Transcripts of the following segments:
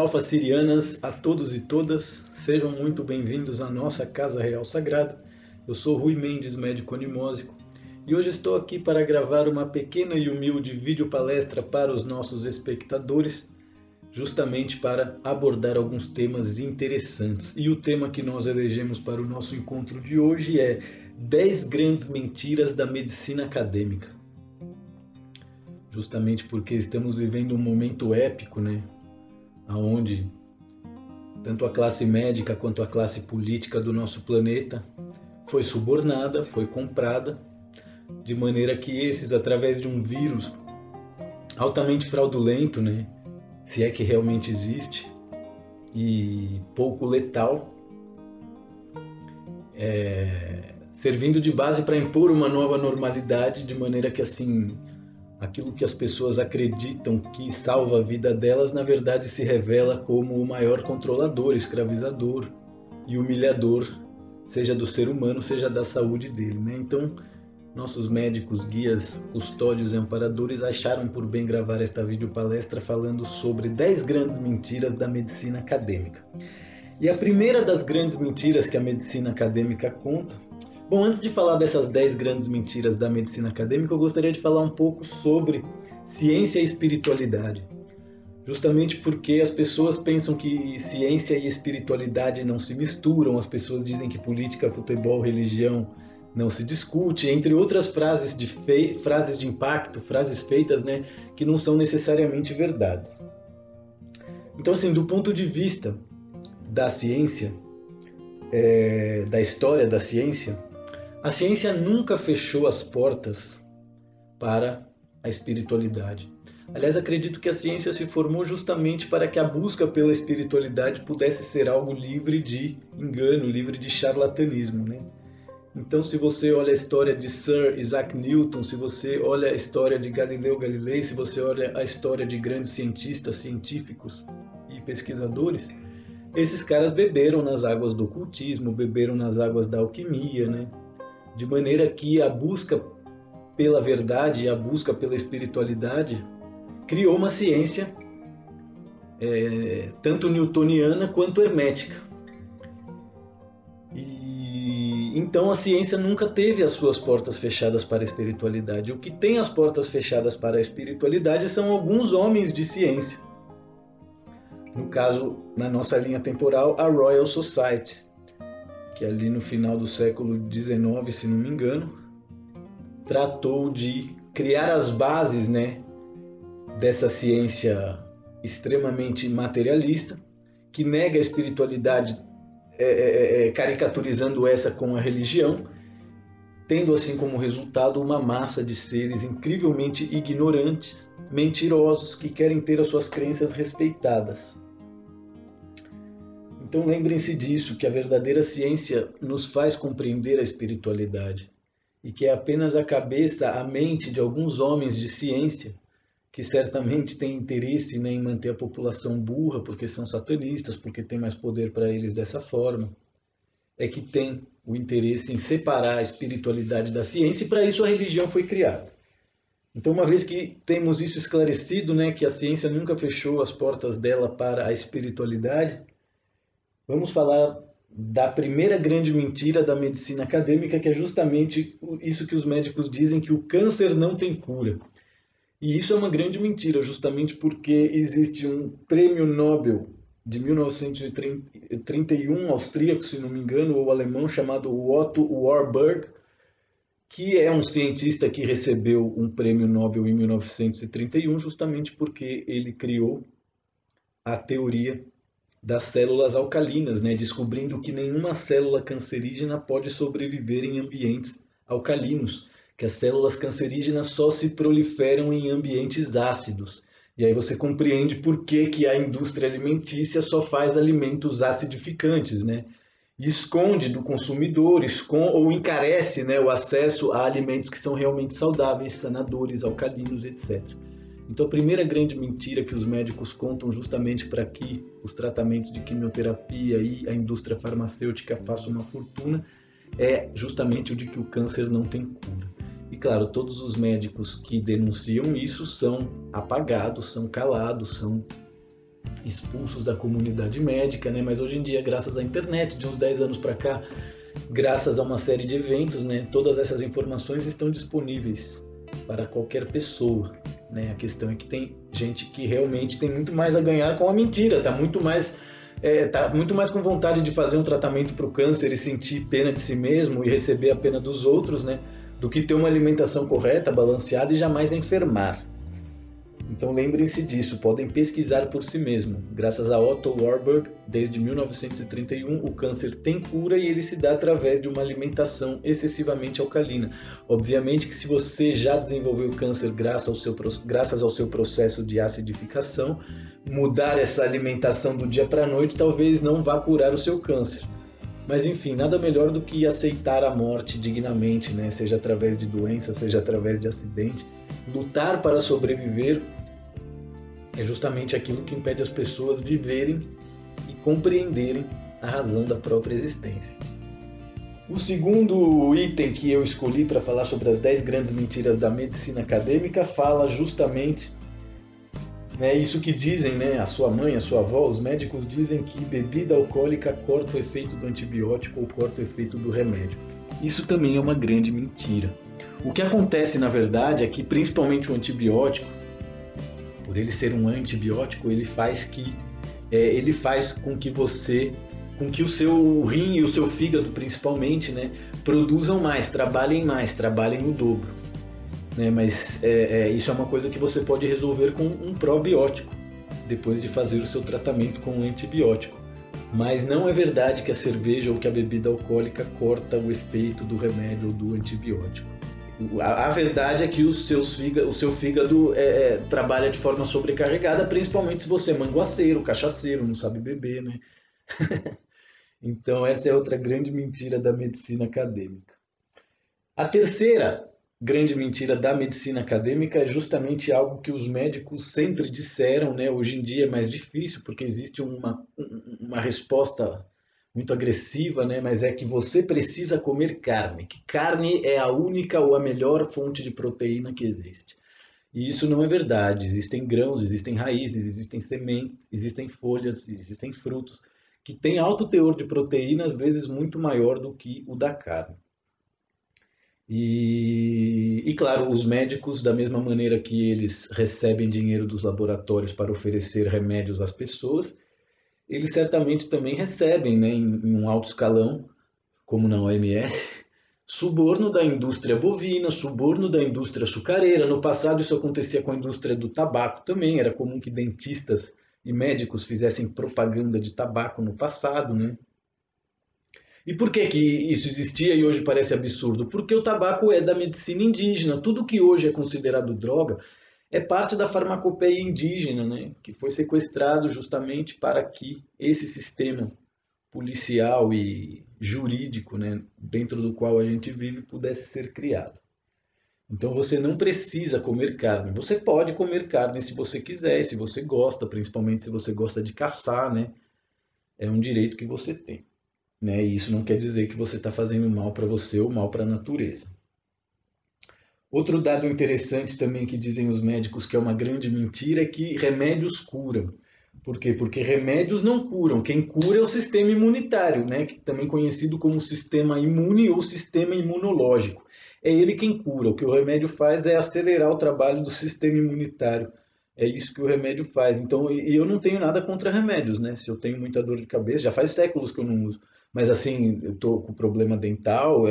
alfas sirianas, a todos e todas, sejam muito bem-vindos à nossa Casa Real Sagrada. Eu sou Rui Mendes, médico animósico, e hoje estou aqui para gravar uma pequena e humilde videopalestra para os nossos espectadores, justamente para abordar alguns temas interessantes. E o tema que nós elegemos para o nosso encontro de hoje é 10 grandes mentiras da medicina acadêmica. Justamente porque estamos vivendo um momento épico, né? Onde tanto a classe médica quanto a classe política do nosso planeta foi subornada, foi comprada, de maneira que esses, através de um vírus altamente fraudulento, né? Se é que realmente existe, e pouco letal, servindo de base para impor uma nova normalidade, de maneira que assim aquilo que as pessoas acreditam que salva a vida delas, na verdade se revela como o maior controlador, escravizador e humilhador, seja do ser humano, seja da saúde dele, né? Então, nossos médicos, guias, custódios e amparadores acharam por bem gravar esta videopalestra falando sobre 10 grandes mentiras da medicina acadêmica. E a primeira das grandes mentiras que a medicina acadêmica conta... Bom, antes de falar dessas 10 grandes mentiras da medicina acadêmica, eu gostaria de falar um pouco sobre ciência e espiritualidade. Justamente porque as pessoas pensam que ciência e espiritualidade não se misturam, as pessoas dizem que política, futebol, religião não se discute, entre outras frases de impacto, frases feitas, né, que não são necessariamente verdades. Então, assim, do ponto de vista da ciência, da história da ciência, a ciência nunca fechou as portas para a espiritualidade. Aliás, acredito que a ciência se formou justamente para que a busca pela espiritualidade pudesse ser algo livre de engano, livre de charlatanismo, né? Então, se você olha a história de Sir Isaac Newton, se você olha a história de Galileu Galilei, se você olha a história de grandes cientistas, científicos e pesquisadores, esses caras beberam nas águas do ocultismo, beberam nas águas da alquimia, né? De maneira que a busca pela verdade e a busca pela espiritualidade criou uma ciência tanto newtoniana quanto hermética. E então a ciência nunca teve as suas portas fechadas para a espiritualidade. O que tem as portas fechadas para a espiritualidade são alguns homens de ciência. No caso, na nossa linha temporal, a Royal Society, que ali no final do século XIX, se não me engano, tratou de criar as bases, né, dessa ciência extremamente materialista, que nega a espiritualidade, caricaturizando essa com a religião, tendo assim como resultado uma massa de seres incrivelmente ignorantes, mentirosos, que querem ter as suas crenças respeitadas. Então lembrem-se disso, que a verdadeira ciência nos faz compreender a espiritualidade e que é apenas a cabeça, a mente de alguns homens de ciência que certamente têm interesse, né, em manter a população burra porque são satanistas, porque tem mais poder para eles dessa forma, é que tem o interesse em separar a espiritualidade da ciência, e para isso a religião foi criada. Então, uma vez que temos isso esclarecido, né, que a ciência nunca fechou as portas dela para a espiritualidade, vamos falar da primeira grande mentira da medicina acadêmica, que é justamente isso que os médicos dizem, que o câncer não tem cura. E isso é uma grande mentira, justamente porque existe um prêmio Nobel de 1931, austríaco, se não me engano, ou alemão, chamado Otto Warburg, que é um cientista que recebeu um prêmio Nobel em 1931, justamente porque ele criou a teoria das células alcalinas, né? Descobrindo que nenhuma célula cancerígena pode sobreviver em ambientes alcalinos, que as células cancerígenas só se proliferam em ambientes ácidos. E aí você compreende por que a indústria alimentícia só faz alimentos acidificantes, né? E esconde do consumidor, ou encarece, né, o acesso a alimentos que são realmente saudáveis, sanadores, alcalinos, etc. Então a primeira grande mentira que os médicos contam justamente para que os tratamentos de quimioterapia e a indústria farmacêutica façam uma fortuna é justamente o de que o câncer não tem cura. E claro, todos os médicos que denunciam isso são apagados, são calados, são expulsos da comunidade médica, né? Mas hoje em dia, graças à internet, de uns 10 anos para cá, graças a uma série de eventos, né, todas essas informações estão disponíveis para qualquer pessoa, né? A questão é que tem gente que realmente tem muito mais a ganhar com a mentira, está muito mais com vontade de fazer um tratamento para o câncer e sentir pena de si mesmo e receber a pena dos outros, né, do que ter uma alimentação correta, balanceada e jamais enfermar. Então lembrem-se disso, podem pesquisar por si mesmo. Graças a Otto Warburg, desde 1931, o câncer tem cura e ele se dá através de uma alimentação excessivamente alcalina. Obviamente que se você já desenvolveu câncer graças ao seu processo de acidificação, mudar essa alimentação do dia para a noite talvez não vá curar o seu câncer. Mas enfim, nada melhor do que aceitar a morte dignamente, né? Seja através de doença, seja através de acidente. Lutar para sobreviver é justamente aquilo que impede as pessoas viverem e compreenderem a razão da própria existência. O segundo item que eu escolhi para falar sobre as 10 grandes mentiras da medicina acadêmica fala justamente, né, isso que dizem, né, a sua mãe, a sua avó, os médicos dizem que bebida alcoólica corta o efeito do antibiótico ou corta o efeito do remédio. Isso também é uma grande mentira. O que acontece, na verdade, é que principalmente o antibiótico, por ele ser um antibiótico, ele faz com que o seu rim e o seu fígado, principalmente, né, produzam mais, trabalhem no dobro. Né? Mas isso é uma coisa que você pode resolver com um probiótico, depois de fazer o seu tratamento com um antibiótico. Mas não é verdade que a cerveja ou que a bebida alcoólica corta o efeito do remédio ou do antibiótico. A verdade é que o seu fígado trabalha de forma sobrecarregada, principalmente se você é manguaceiro, cachaceiro, não sabe beber, né? Então essa é outra grande mentira da medicina acadêmica. A terceira grande mentira da medicina acadêmica é justamente algo que os médicos sempre disseram, né? Hoje em dia é mais difícil porque existe uma resposta muito agressiva, né? Mas é que você precisa comer carne, que carne é a única ou a melhor fonte de proteína que existe. E isso não é verdade. Existem grãos, existem raízes, existem sementes, existem folhas, existem frutos, que têm alto teor de proteína, às vezes muito maior do que o da carne. E claro, os médicos, da mesma maneira que eles recebem dinheiro dos laboratórios para oferecer remédios às pessoas, eles certamente também recebem, né, em um alto escalão, como na OMS, suborno da indústria bovina, suborno da indústria açucareira. No passado isso acontecia com a indústria do tabaco também, era comum que dentistas e médicos fizessem propaganda de tabaco no passado, né? E por que isso existia e hoje parece absurdo? Porque o tabaco é da medicina indígena. Tudo que hoje é considerado droga é parte da farmacopeia indígena, né, que foi sequestrado justamente para que esse sistema policial e jurídico, né, dentro do qual a gente vive, pudesse ser criado. Então você não precisa comer carne. Você pode comer carne se você quiser, se você gosta, principalmente se você gosta de caçar, né? É um direito que você tem. Né? E isso não quer dizer que você está fazendo mal para você ou mal para a natureza. Outro dado interessante também que dizem os médicos que é uma grande mentira é que remédios curam. Por quê? Porque remédios não curam. Quem cura é o sistema imunitário, né? Que também conhecido como sistema imune ou sistema imunológico. É ele quem cura. O que o remédio faz é acelerar o trabalho do sistema imunitário. É isso que o remédio faz. Então, eu não tenho nada contra remédios, né? Se eu tenho muita dor de cabeça, já faz séculos que eu não uso. Mas assim, eu tô com problema dental,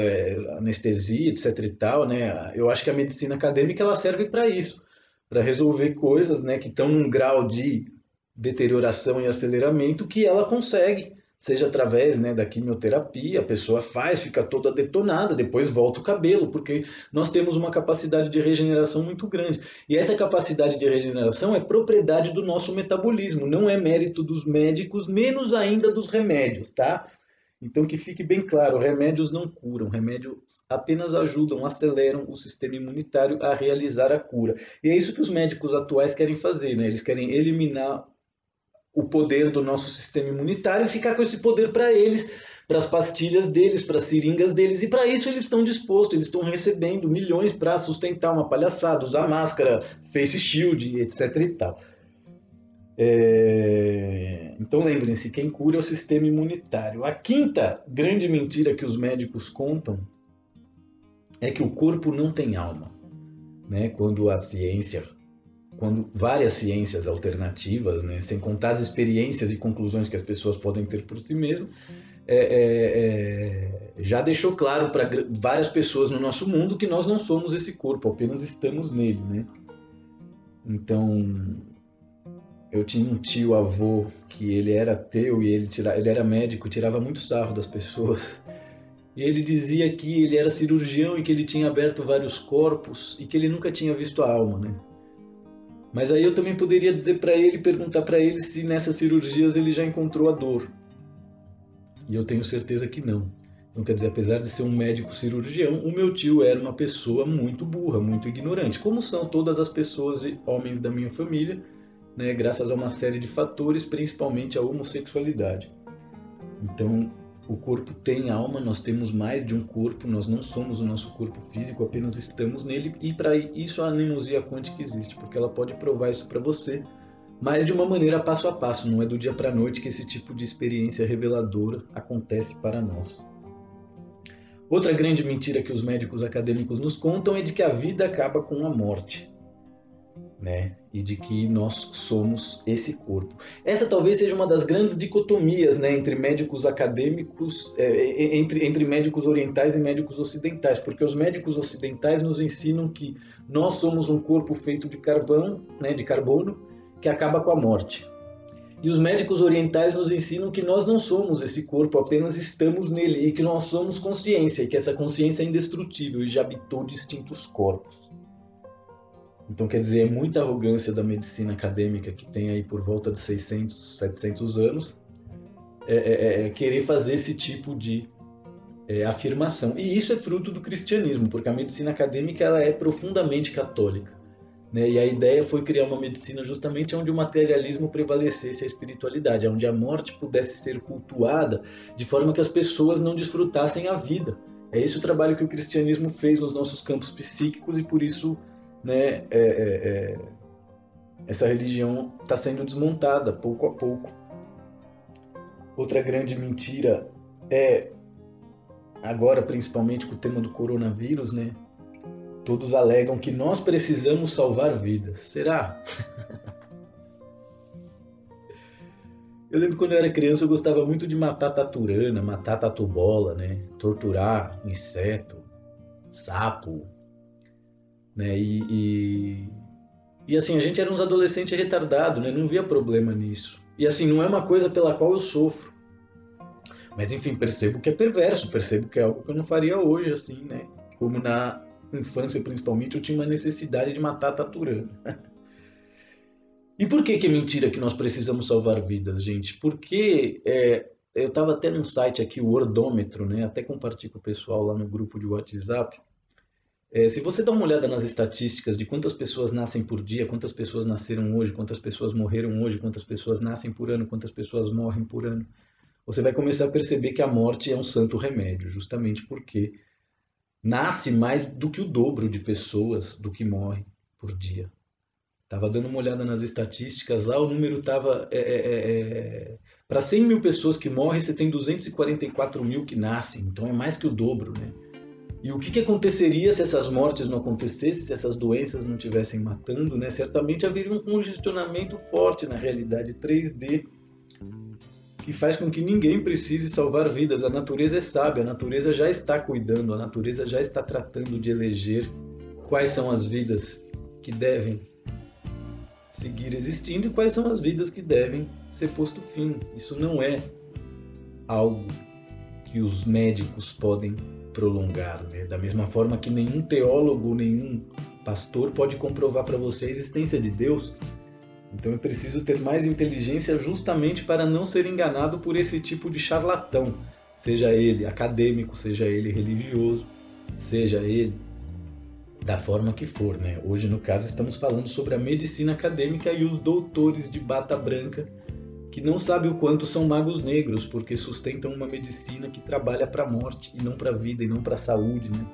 anestesia, etc e tal, né? Eu acho que a medicina acadêmica ela serve para isso, para resolver coisas, né, que estão num grau de deterioração e aceleramento que ela consegue, seja através, né, da quimioterapia, a pessoa faz, fica toda detonada, depois volta o cabelo, porque nós temos uma capacidade de regeneração muito grande. E essa capacidade de regeneração é propriedade do nosso metabolismo, não é mérito dos médicos, menos ainda dos remédios, tá? Então, que fique bem claro, remédios não curam, remédios apenas ajudam, aceleram o sistema imunitário a realizar a cura. E é isso que os médicos atuais querem fazer, né? Eles querem eliminar o poder do nosso sistema imunitário e ficar com esse poder para eles, para as pastilhas deles, para as seringas deles, e para isso eles estão dispostos, eles estão recebendo milhões para sustentar uma palhaçada, usar máscara, face shield, etc e tal. Então lembrem-se, quem cura é o sistema imunitário. A quinta grande mentira que os médicos contam é que o corpo não tem alma, né? Quando várias ciências alternativas, né, sem contar as experiências e conclusões que as pessoas podem ter por si mesmas, já deixou claro para várias pessoas no nosso mundo que nós não somos esse corpo, apenas estamos nele, né? Então, eu tinha um tio-avô que ele era ateu e ele era médico, tirava muito sarro das pessoas. E ele dizia que ele era cirurgião e que ele tinha aberto vários corpos e que ele nunca tinha visto a alma, né? Mas aí eu também poderia dizer para ele, perguntar para ele se nessas cirurgias ele já encontrou a dor. E eu tenho certeza que não. Então, quer dizer, apesar de ser um médico cirurgião, o meu tio era uma pessoa muito burra, muito ignorante, como são todas as pessoas e homens da minha família, né, graças a uma série de fatores, principalmente a homossexualidade. Então, o corpo tem alma, nós temos mais de um corpo, nós não somos o nosso corpo físico, apenas estamos nele, e para isso a anemosia quântica existe, porque ela pode provar isso para você, mas de uma maneira passo a passo, não é do dia para a noite que esse tipo de experiência reveladora acontece para nós. Outra grande mentira que os médicos acadêmicos nos contam é de que a vida acaba com a morte, né? E de que nós somos esse corpo. Essa talvez seja uma das grandes dicotomias, né, entre médicos acadêmicos, entre médicos orientais e médicos ocidentais, porque os médicos ocidentais nos ensinam que nós somos um corpo feito de carvão, né, de carbono, que acaba com a morte. E os médicos orientais nos ensinam que nós não somos esse corpo, apenas estamos nele, e que nós somos consciência, e que essa consciência é indestrutível e já habitou distintos corpos. Então, quer dizer, é muita arrogância da medicina acadêmica, que tem aí por volta de 600, 700 anos, querer fazer esse tipo de afirmação. E isso é fruto do cristianismo, porque a medicina acadêmica ela é profundamente católica, né? E a ideia foi criar uma medicina justamente onde o materialismo prevalecesse a espiritualidade, onde a morte pudesse ser cultuada de forma que as pessoas não desfrutassem a vida. É esse o trabalho que o cristianismo fez nos nossos campos psíquicos e por isso, né, essa religião está sendo desmontada pouco a pouco. Outra grande mentira é, agora principalmente com o tema do coronavírus, né? Todos alegam que nós precisamos salvar vidas. Será? Eu lembro quando eu era criança eu gostava muito de matar taturana, matar tatu-bola, né? Torturar inseto, sapo, né? E assim, a gente era uns adolescentes retardados, né? Não via problema nisso. E assim, não é uma coisa pela qual eu sofro. Mas enfim, percebo que é perverso, percebo que é algo que eu não faria hoje, assim, né? Como na infância, principalmente, eu tinha uma necessidade de matar a taturana. E por que é mentira que nós precisamos salvar vidas, gente? Porque eu estava até num site aqui, o Wordômetro, né? Até compartilho com o pessoal lá no grupo de WhatsApp. Se você dá uma olhada nas estatísticas de quantas pessoas nascem por dia, quantas pessoas nasceram hoje, quantas pessoas morreram hoje, quantas pessoas nascem por ano, quantas pessoas morrem por ano, você vai começar a perceber que a morte é um santo remédio, justamente porque nasce mais do que o dobro de pessoas do que morrem por dia. Estava dando uma olhada nas estatísticas lá, o número estava... para 100 mil pessoas que morrem, você tem 244 mil que nascem, então é mais que o dobro, né? E o que aconteceria se essas mortes não acontecessem, se essas doenças não estivessem matando, né? Certamente haveria um congestionamento forte na realidade 3D, que faz com que ninguém precise salvar vidas. A natureza é sábia, a natureza já está cuidando, a natureza já está tratando de eleger quais são as vidas que devem seguir existindo e quais são as vidas que devem ser posto fim. Isso não é algo que os médicos podem prolongar, né? Da mesma forma que nenhum teólogo, nenhum pastor pode comprovar para você a existência de Deus. Então eu preciso ter mais inteligência justamente para não ser enganado por esse tipo de charlatão, seja ele acadêmico, seja ele religioso, seja ele da forma que for, né? Hoje, no caso, estamos falando sobre a medicina acadêmica e os doutores de bata branca que não sabem o quanto são magos negros, porque sustentam uma medicina que trabalha para a morte e não para a vida e não para a saúde, né?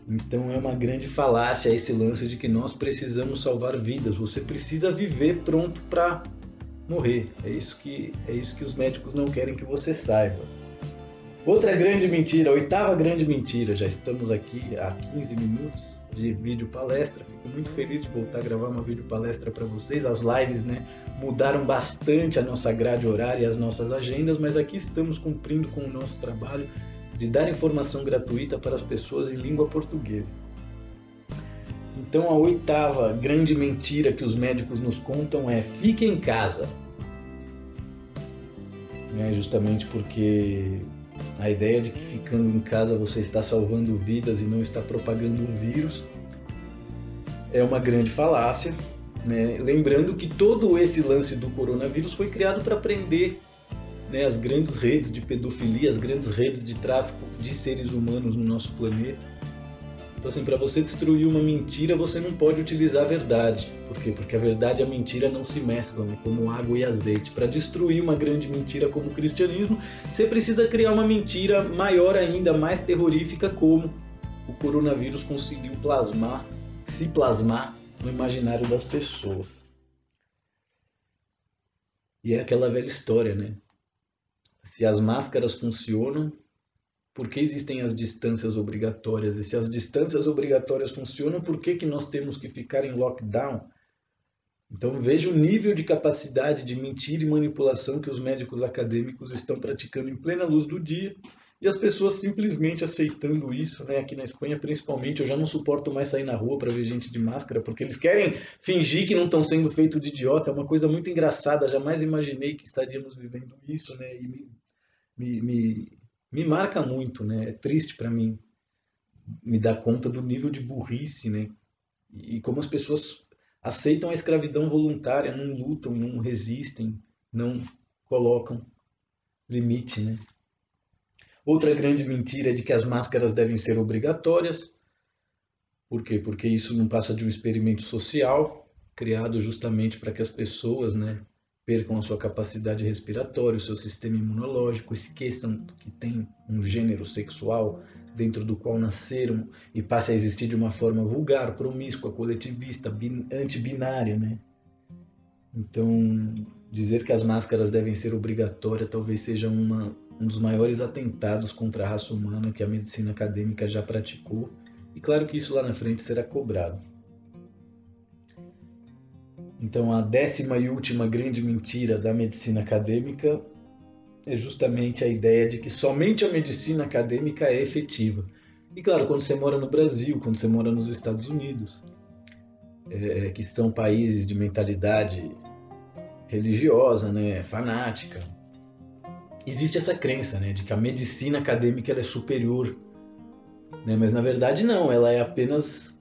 Então é uma grande falácia esse lance de que nós precisamos salvar vidas. Você precisa viver pronto para morrer. É isso que os médicos não querem que você saiba. Outra grande mentira, a oitava grande mentira. Já estamos aqui há 15 minutos de vídeo palestra. Fico muito feliz de voltar a gravar uma vídeo palestra para vocês. As lives, né, mudaram bastante a nossa grade horária e as nossas agendas, mas aqui estamos cumprindo com o nosso trabalho de dar informação gratuita para as pessoas em língua portuguesa. Então a oitava grande mentira que os médicos nos contam é: fique em casa. Justamente porque a ideia de que ficando em casa você está salvando vidas e não está propagando um vírus é uma grande falácia, né? Lembrando que todo esse lance do coronavírus foi criado para prender, né, as grandes redes de pedofilia, as grandes redes de tráfico de seres humanos no nosso planeta. Então, assim, para você destruir uma mentira, você não pode utilizar a verdade. Por quê? Porque a verdade e a mentira não se mesclam, né? Como água e azeite. Para destruir uma grande mentira como o cristianismo, você precisa criar uma mentira maior ainda, mais terrorífica, como o coronavírus conseguiu se plasmar no imaginário das pessoas. E é aquela velha história, né? Se as máscaras funcionam, por que existem as distâncias obrigatórias? E se as distâncias obrigatórias funcionam, por que nós temos que ficar em lockdown? Então veja o nível de capacidade de mentira e manipulação que os médicos acadêmicos estão praticando em plena luz do dia, e as pessoas simplesmente aceitando isso, né? Aqui na Espanha principalmente, eu já não suporto mais sair na rua para ver gente de máscara, porque eles querem fingir que não estão sendo feitos de idiota. É uma coisa muito engraçada, jamais imaginei que estaríamos vivendo isso, né? E me marca muito, né? É triste para mim me dar conta do nível de burrice, né? E como as pessoas aceitam a escravidão voluntária, não lutam, não resistem, não colocam limite, né? Outra grande mentira é de que as máscaras devem ser obrigatórias. Por quê? Porque isso não passa de um experimento social criado justamente para que as pessoas, né, percam a sua capacidade respiratória, o seu sistema imunológico, esqueçam que tem um gênero sexual dentro do qual nasceram e passe a existir de uma forma vulgar, promíscua, coletivista, antibinária, né? Então, dizer que as máscaras devem ser obrigatórias talvez seja um dos maiores atentados contra a raça humana que a medicina acadêmica já praticou, e claro que isso lá na frente será cobrado. Então, a 10ª e última grande mentira da medicina acadêmica é justamente a ideia de que somente a medicina acadêmica é efetiva. E claro, quando você mora no Brasil, quando você mora nos Estados Unidos, que são países de mentalidade religiosa, né, fanática, existe essa crença, né, de que a medicina acadêmica ela é superior, né, mas na verdade não, ela é apenas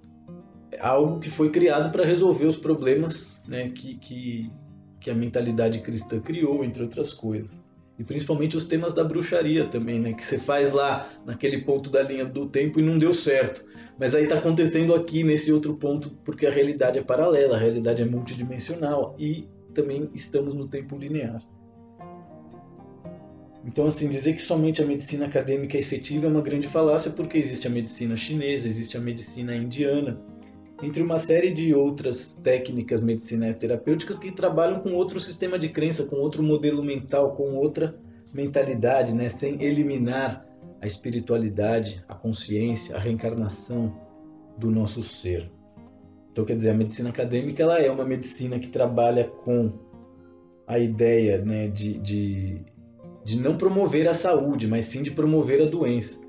algo que foi criado para resolver os problemas, né, que a mentalidade cristã criou, entre outras coisas. E principalmente os temas da bruxaria também, né, que você faz lá naquele ponto da linha do tempo e não deu certo. Mas aí está acontecendo aqui nesse outro ponto porque a realidade é paralela, a realidade é multidimensional e também estamos no tempo linear. Então, assim, dizer que somente a medicina acadêmica é efetiva é uma grande falácia, porque existe a medicina chinesa, existe a medicina indiana, entre uma série de outras técnicas medicinais terapêuticas que trabalham com outro sistema de crença, com outro modelo mental, com outra mentalidade, né? Sem eliminar a espiritualidade, a consciência, a reencarnação do nosso ser. Então, quer dizer, a medicina acadêmica ela é uma medicina que trabalha com a ideia, né, de não promover a saúde, mas sim de promover a doença.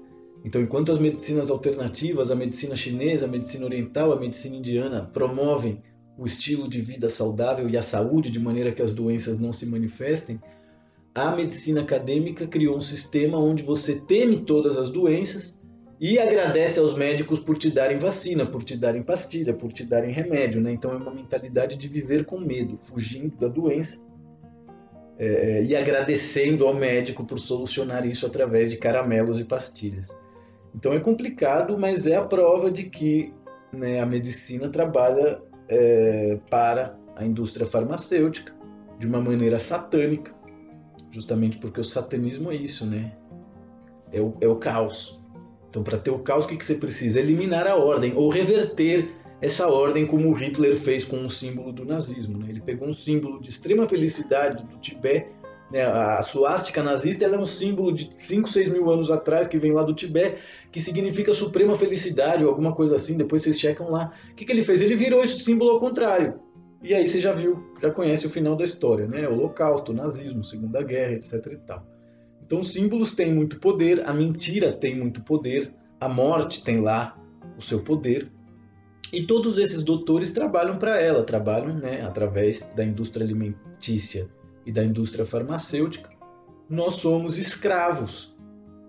Então, enquanto as medicinas alternativas, a medicina chinesa, a medicina oriental, a medicina indiana promovem o estilo de vida saudável e a saúde de maneira que as doenças não se manifestem, a medicina acadêmica criou um sistema onde você teme todas as doenças e agradece aos médicos por te darem vacina, por te darem pastilha, por te darem remédio, né? Então é uma mentalidade de viver com medo, fugindo da doença, e agradecendo ao médico por solucionar isso através de caramelos e pastilhas. Então é complicado, mas é a prova de que, né, a medicina trabalha para a indústria farmacêutica de uma maneira satânica, justamente porque o satanismo é isso, né? É o caos. Então, para ter o caos, o que você precisa? Eliminar a ordem, ou reverter essa ordem, como o Hitler fez com o símbolo do nazismo, né? Ele pegou um símbolo de extrema felicidade do Tibete, né? A suástica nazista, ela é um símbolo de 5, 6 mil anos atrás, que vem lá do Tibete, que significa suprema felicidade, ou alguma coisa assim, depois vocês checam lá. O que ele fez? Ele virou esse símbolo ao contrário. E aí você já viu, já conhece o final da história, né? O Holocausto, o nazismo, Segunda Guerra, etc. e tal. Então os símbolos têm muito poder, a mentira tem muito poder, a morte tem lá o seu poder. E todos esses doutores trabalham para ela, trabalham, né, através da indústria alimentícia e da indústria farmacêutica. Nós somos escravos,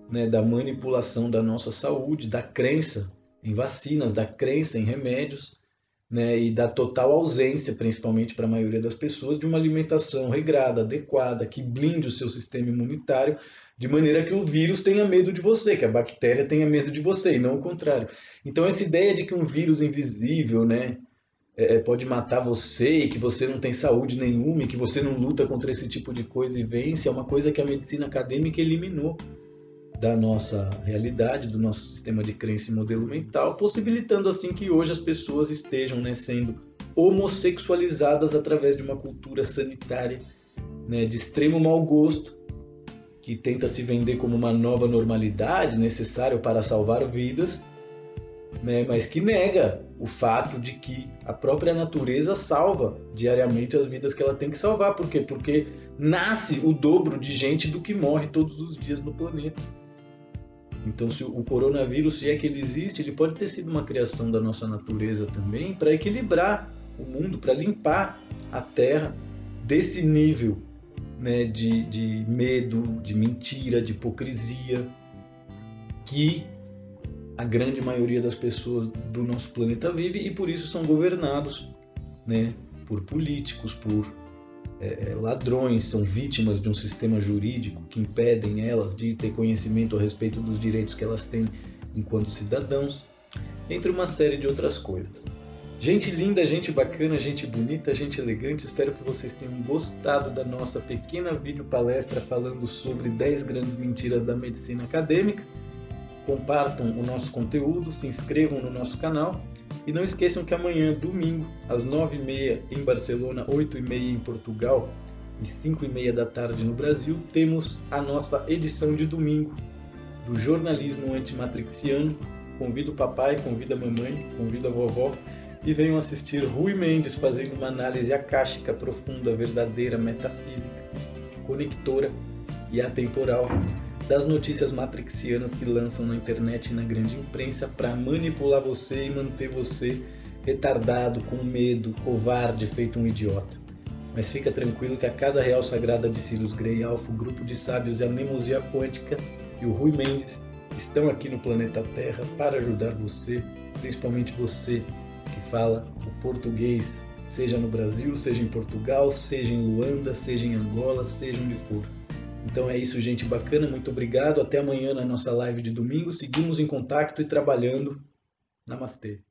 né, da manipulação da nossa saúde, da crença em vacinas, da crença em remédios, né, e da total ausência, principalmente para a maioria das pessoas, de uma alimentação regrada, adequada, que blinde o seu sistema imunitário, de maneira que o vírus tenha medo de você, que a bactéria tenha medo de você, e não o contrário. Então essa ideia de que um vírus invisível, né, pode matar você, e que você não tem saúde nenhuma, e que você não luta contra esse tipo de coisa e vence, é uma coisa que a medicina acadêmica eliminou da nossa realidade, do nosso sistema de crença e modelo mental, possibilitando assim que hoje as pessoas estejam, né, sendo homossexualizadas através de uma cultura sanitária, né, de extremo mau gosto, que tenta se vender como uma nova normalidade necessária para salvar vidas, né, mas que nega o fato de que a própria natureza salva diariamente as vidas que ela tem que salvar. Por quê? Porque nasce o dobro de gente do que morre todos os dias no planeta. Então, se o coronavírus, se é que ele existe, ele pode ter sido uma criação da nossa natureza também para equilibrar o mundo, para limpar a Terra desse nível, né, de medo, de mentira, de hipocrisia que a grande maioria das pessoas do nosso planeta vive, e por isso são governados, né, por políticos, por ladrões, são vítimas de um sistema jurídico que impedem elas de ter conhecimento a respeito dos direitos que elas têm enquanto cidadãos, entre uma série de outras coisas. Gente linda, gente bacana, gente bonita, gente elegante, espero que vocês tenham gostado da nossa pequena videopalestra falando sobre 10 grandes mentiras da medicina acadêmica. Compartam o nosso conteúdo, se inscrevam no nosso canal. E não esqueçam que amanhã, domingo, às 9h30 em Barcelona, 8h30 em Portugal e 5h30 da tarde no Brasil, temos a nossa edição de domingo do Jornalismo Antimatrixiano. Convido o papai, convido a mamãe, convido a vovó e venham assistir Rui Mendes fazendo uma análise akáshica profunda, verdadeira, metafísica, conectora e atemporal das notícias matrixianas que lançam na internet e na grande imprensa para manipular você e manter você retardado, com medo, covarde, feito um idiota. Mas fica tranquilo que a Casa Real Sagrada de Sirius Grey Alpha, o grupo de sábios e a Nemosia Quântica e o Rui Mendes estão aqui no planeta Terra para ajudar você, principalmente você que fala o português, seja no Brasil, seja em Portugal, seja em Luanda, seja em Angola, seja onde for. Então é isso, gente bacana, muito obrigado. Até amanhã na nossa live de domingo. Seguimos em contato e trabalhando. Namastê.